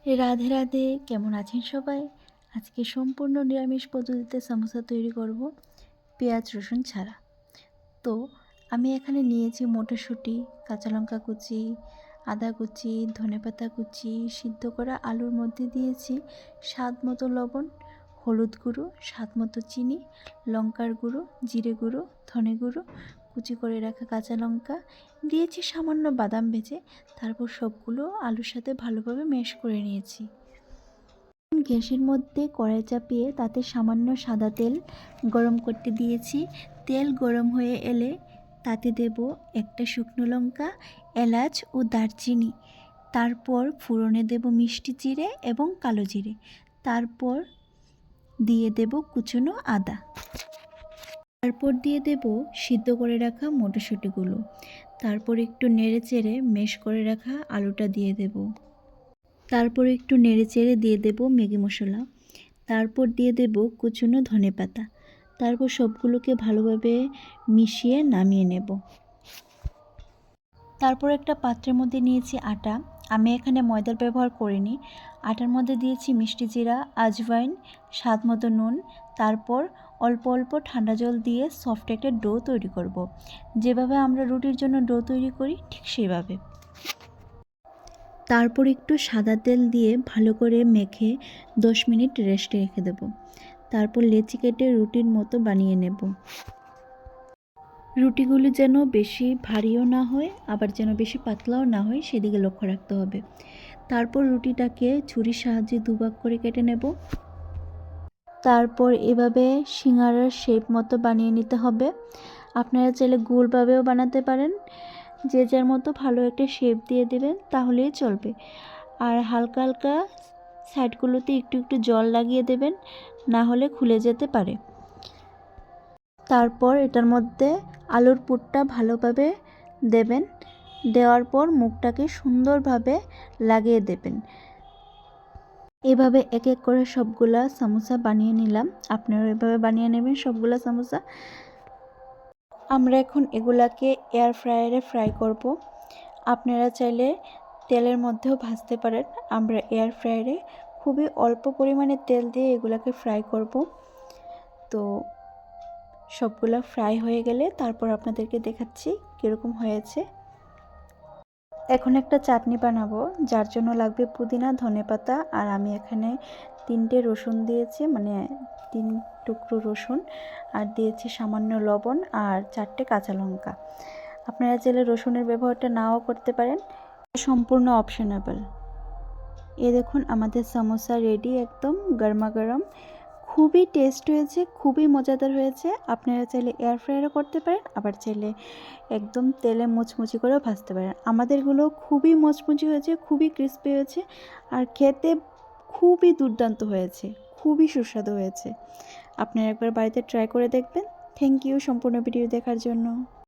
রাধে রাধে, কেমন আছেন সবাই? আজকে সম্পূর্ণ নিরামিষ পদ্ধতিতে সমোসা তৈরি করব, পেঁয়াজ রসুন ছাড়া। তো আমি এখানে নিয়েছি মটরশুঁটি, কাঁচা লঙ্কা কুচি, আদা কুচি, ধনেপাতা কুচি, সিদ্ধ করা আলুর মধ্যে দিয়েছি স্বাদ মতো লবণ, হলুদ গুঁড়ো, স্বাদ মতো চিনি, লঙ্কার গুঁড়ো, জিরে গুঁড়ো, ধনে গুঁড়ো, কুচি করে রাখা কাঁচা লঙ্কা, দিয়েছি সামান্য বাদাম ভেজে। তারপর সবগুলো আলুর সাথে ভালোভাবে ম্যাশ করে নিয়েছি। গ্যাসের মধ্যে কড়াই চাপিয়ে তাতে সামান্য সাদা তেল গরম করতে দিয়েছি। তেল গরম হয়ে এলে তাতে দেব একটা শুকনো লঙ্কা, এলাচ ও দারচিনি। তারপর ফোড়নে দেব মিষ্টি জিরে এবং কালো জিরে। তারপর দিয়ে দেব কুচনো আদা। তারপর দিয়ে দেব সিদ্ধ করে রাখা মটরশুঁটিগুলো। তারপর একটু নেড়ে চেড়ে ম্যাশ করে রাখা আলুটা দিয়ে দেব। তারপর একটু নেড়েচেড়ে দিয়ে দেব ম্যাগি মশলা। তারপর দিয়ে দেব কুচনো ধনেপাতা। তারপর সবগুলোকে ভালোভাবে মিশিয়ে নামিয়ে নেব। তারপর একটা পাত্রের মধ্যে নিয়েছি আটা। আমি এখানে ময়দার ব্যবহার করিনি। আটার মধ্যে দিয়েছি মিষ্টি জিরা, আজওয়াইন, স্বাদ মতো নুন। তারপর অল্প অল্প ঠান্ডা জল দিয়ে সফট একটা ডো তৈরি করব। যেভাবে আমরা রুটির জন্য ডো তৈরি করি ঠিক সেইভাবে। তারপর একটু সাদা তেল দিয়ে ভালো করে মেখে 10 মিনিট রেস্টে রেখে দেব। তারপর লেচি কেটে রুটির মতো বানিয়ে নেব। রুটিগুলো যেন বেশি ভারীও না হয়, আবার যেন বেশি পাতলাও না হয়, সেদিকে লক্ষ্য রাখতে হবে। তারপর রুটিটাকে ছুরির সাহায্যে দুভাগ করে কেটে নেব। তারপর এভাবে সিঙ্গারার শেপ মতো বানিয়ে নিতে হবে। আপনারা চাইলে গোলভাবেও বানাতে পারেন। যে যার মতো ভালো একটা শেপ দিয়ে দেবেন, তাহলেই চলবে। আর হালকা হালকা সাইডগুলোতে একটু একটু জল লাগিয়ে দেবেন, না হলে খুলে যেতে পারে। তারপর এটার মধ্যে আলুর পুরটা ভালোভাবে দেবেন। দেওয়ার পর মুখটাকে সুন্দরভাবে লাগিয়ে দেবেন। এভাবে এক এক করে সবগুলা সমোসা বানিয়ে নিলাম। আপনারা এভাবে বানিয়ে নেবেন সবগুলা সমোসা। আমরা এখন এগুলাকে এয়ার ফ্রায়ারে ফ্রাই করব। আপনারা চাইলে তেলের মধ্যেও ভাজতে পারেন। আমরা এয়ার ফ্রায়ারে খুবই অল্প পরিমাণে তেল দিয়ে এগুলাকে ফ্রাই করব। তো সবগুলা ফ্রাই হয়ে গেলে তারপর আপনাদেরকে দেখাচ্ছি কীরকম হয়েছে। এখন একটা চাটনি বানাবো, যার জন্য লাগবে পুদিনা, ধনেপাতা, আর আমি এখানে 3টে রসুন দিয়েছি, মানে 3 টুকরো রসুন, আর দিয়েছি সামান্য লবণ আর 4টে কাঁচা লঙ্কা। আপনারা চাইলে রসুনের ব্যবহারটা নাও করতে পারেন, সম্পূর্ণ অপশনেবল। এ দেখুন আমাদের সমোসা রেডি, একদম গরমা গরম। খুবই টেস্ট হয়েছে, খুবই মজাদার হয়েছে। আপনারা চাইলে এয়ার ফ্রায়ারও করতে পারেন, আবার চাইলে একদম তেলে মুচমুচি করেও ভাজতে পারেন। আমাদেরগুলো খুবই মুচমুচি হয়েছে, খুবই ক্রিস্পি হয়েছে, আর খেতে খুবই দুর্দান্ত হয়েছে, খুবই সুস্বাদু হয়েছে। আপনারা একবার বাড়িতে ট্রাই করে দেখবেন। থ্যাংক ইউ সম্পূর্ণ ভিডিও দেখার জন্য।